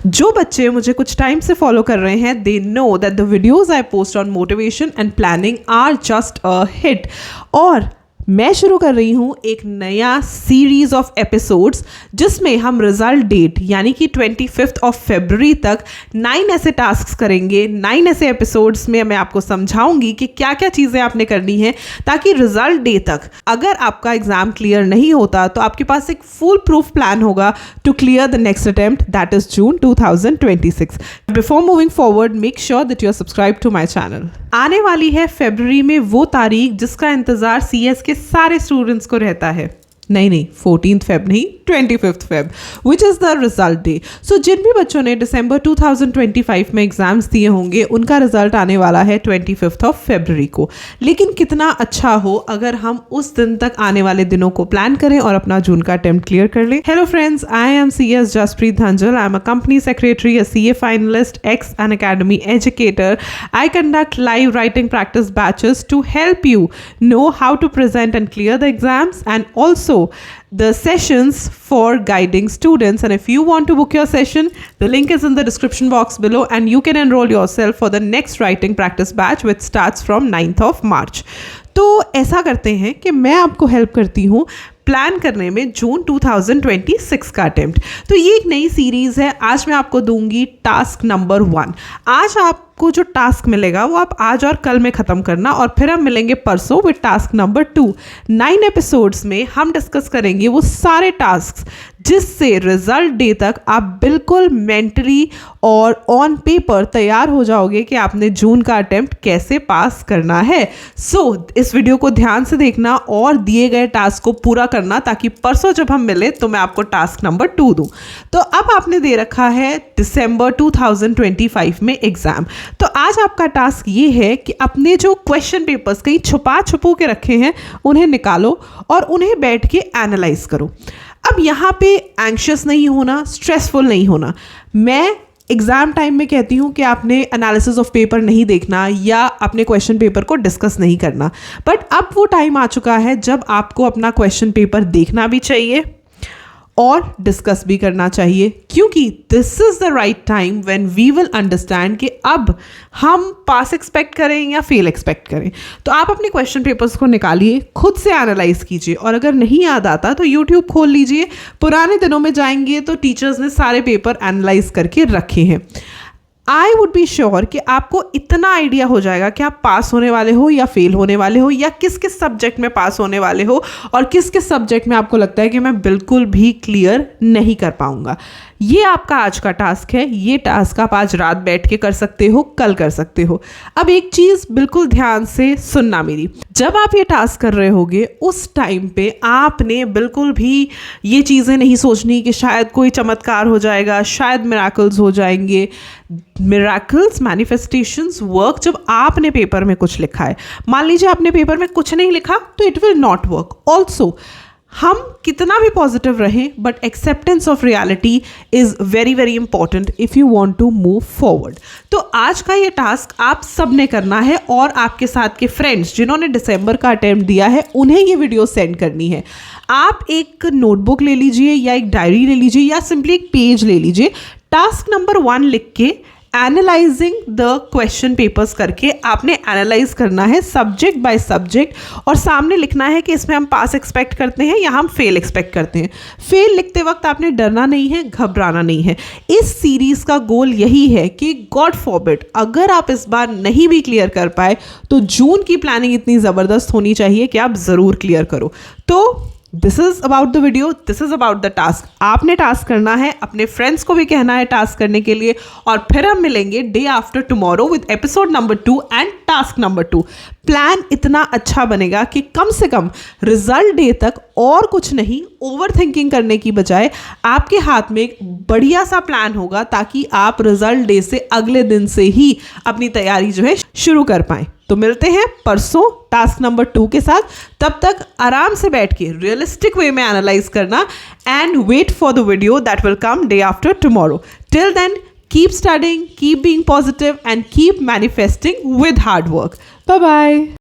जो बच्चे मुझे कुछ टाइम से फॉलो कर रहे हैं, they know that the videos I post on motivation and planning are just a hit. और मैं शुरू कर रही हूँ एक नया सीरीज ऑफ एपिसोड्स जिसमें हम रिजल्ट डेट यानी कि 25 ऑफ फरवरी तक 9 ऐसे टास्क्स करेंगे। 9 ऐसे एपिसोड्स में मैं आपको समझाऊंगी कि क्या क्या चीज़ें आपने करनी है ताकि रिजल्ट डे तक अगर आपका एग्जाम क्लियर नहीं होता तो आपके पास एक फुल प्रूफ प्लान होगा to clear the next attempt, that is June 2026। Before moving forward, make sure that you are subscribe to my channel. आने वाली है फरवरी में वो तारीख जिसका इंतजार CS के सारे स्टूडेंट्स को रहता है। नहीं 14th फेब नहीं, 25th Feb, which is the result day. So जिन भी बच्चों ने दिसंबर 2025 में एग्जाम्स दिए होंगे उनका रिजल्ट आने वाला है 25 ऑफ फरवरी को। लेकिन कितना अच्छा हो अगर हम उस दिन तक आने वाले दिनों को प्लान करें और अपना जून का अटेम्प्ट क्लियर कर लें। Hello friends, I am CS Jaspreet Dhanjal. I am a company secretary, a CA finalist, an academy educator. I conduct live writing practice batches to help you know how to present and clear the exams, and also the sessions for guiding students. And if you want to book your session, the link is in the description box below and you can enroll yourself for the next writing practice batch which starts from 9th of March. तो ऐसा करते हैं कि मैं आपको help करती हूँ plan करने में जून 2026 का अटेम्प्ट। तो ये एक नई सीरीज़ है। आज मैं आपको दूंगी टास्क नंबर 1। आज आपको जो टास्क मिलेगा वो आप आज और कल में ख़त्म करना और फिर हम मिलेंगे परसों विद टास्क नंबर 2। 9 एपिसोड्स में हम डिस्कस करेंगे वो सारे टास्क जिससे रिजल्ट डे तक आप बिल्कुल मेंटली और ऑन पेपर तैयार हो जाओगे कि आपने जून का अटेम्प्ट कैसे पास करना है। सो इस वीडियो को ध्यान से देखना और दिए गए टास्क को पूरा करना ताकि परसों जब हम मिले तो मैं आपको टास्क नंबर 2 दूं। तो अब आपने दे रखा है दिसंबर 2025 में एग्जाम। तो आज आपका टास्क ये है कि अपने जो क्वेश्चन पेपर्स कहीं छुपा के रखे हैं उन्हें निकालो और उन्हें बैठ के एनालाइज करो। अब यहाँ पे एंग्शियस नहीं होना, स्ट्रेसफुल नहीं होना। मैं एग्ज़ाम टाइम में कहती हूँ कि आपने एनालिसिस ऑफ पेपर नहीं देखना या अपने क्वेश्चन पेपर को डिस्कस नहीं करना, बट अब वो टाइम आ चुका है जब आपको अपना क्वेश्चन पेपर देखना भी चाहिए और डिस्कस भी करना चाहिए, क्योंकि this is the right time when we will understand कि अब हम पास एक्सपेक्ट करें या फेल एक्सपेक्ट करें। तो आप अपने क्वेश्चन पेपर्स को निकालिए, खुद से एनालाइज कीजिए और अगर नहीं याद आता तो यूट्यूब खोल लीजिए। पुराने दिनों में जाएंगे तो टीचर्स ने सारे पेपर एनालाइज करके रखे हैं। आई वुड बी श्योर कि आपको इतना आइडिया हो जाएगा कि आप पास होने वाले हो या फेल होने वाले हो या किस किस सब्जेक्ट में पास होने वाले हो और किस किस सब्जेक्ट में आपको लगता है कि मैं बिल्कुल भी क्लियर नहीं कर पाऊंगा। ये आपका आज का टास्क है। ये टास्क आप आज रात बैठ के कर सकते हो, कल कर सकते हो। अब एक चीज़ बिल्कुल ध्यान से सुनना मेरी, जब आप ये टास्क कर रहे होगे उस टाइम पे आपने बिल्कुल भी ये चीज़ें नहीं सोचनी कि शायद कोई चमत्कार हो जाएगा, शायद मिराकल्स हो जाएंगे। मिराकल्स, मैनिफेस्टेशंस वर्क जब आपने पेपर में कुछ लिखा है। मान लीजिए आपने पेपर में कुछ नहीं लिखा तो it will not work. Also हम कितना भी पॉजिटिव रहें but acceptance of reality is very very important if you want to move forward. तो आज का ये टास्क आप सब ने करना है और आपके साथ के फ्रेंड्स जिन्होंने दिसंबर का अटेम्प्ट दिया है उन्हें ये वीडियो सेंड करनी है। आप एक नोटबुक ले लीजिए या एक डायरी ले लीजिए या सिंपली एक पेज ले लीजिए। टास्क नंबर 1 लिख के एनालाइजिंग द क्वेश्चन पेपर्स करके आपने एनालाइज करना है सब्जेक्ट बाय सब्जेक्ट और सामने लिखना है कि इसमें हम पास एक्सपेक्ट करते हैं या हम फेल एक्सपेक्ट करते हैं। फेल लिखते वक्त आपने डरना नहीं है, घबराना नहीं है। इस सीरीज़ का गोल यही है कि गॉड फॉरबिड अगर आप इस बार नहीं भी क्लियर कर पाए तो जून की प्लानिंग इतनी ज़बरदस्त होनी चाहिए कि आप ज़रूर क्लियर करो। तो this is about the video, this is about the task. आपने टास्क करना है, अपने फ्रेंड्स को भी कहना है टास्क करने के लिए और फिर हम मिलेंगे day after tomorrow with episode number 2 and task number 2। Plan इतना अच्छा बनेगा कि कम से कम रिजल्ट डे तक और कुछ नहीं, ओवर थिंकिंग करने की बजाय आपके हाथ में एक बढ़िया सा प्लान होगा ताकि आप रिजल्ट डे से अगले दिन से ही अपनी तैयारी जो है शुरू कर पाएँ। तो मिलते हैं परसों टास्क नंबर 2 के साथ। तब तक आराम से बैठ के रियलिस्टिक वे में एनालाइज करना and wait for the video that will come day after tomorrow. Till then keep studying, keep being positive and keep manifesting with hard work. Bye bye.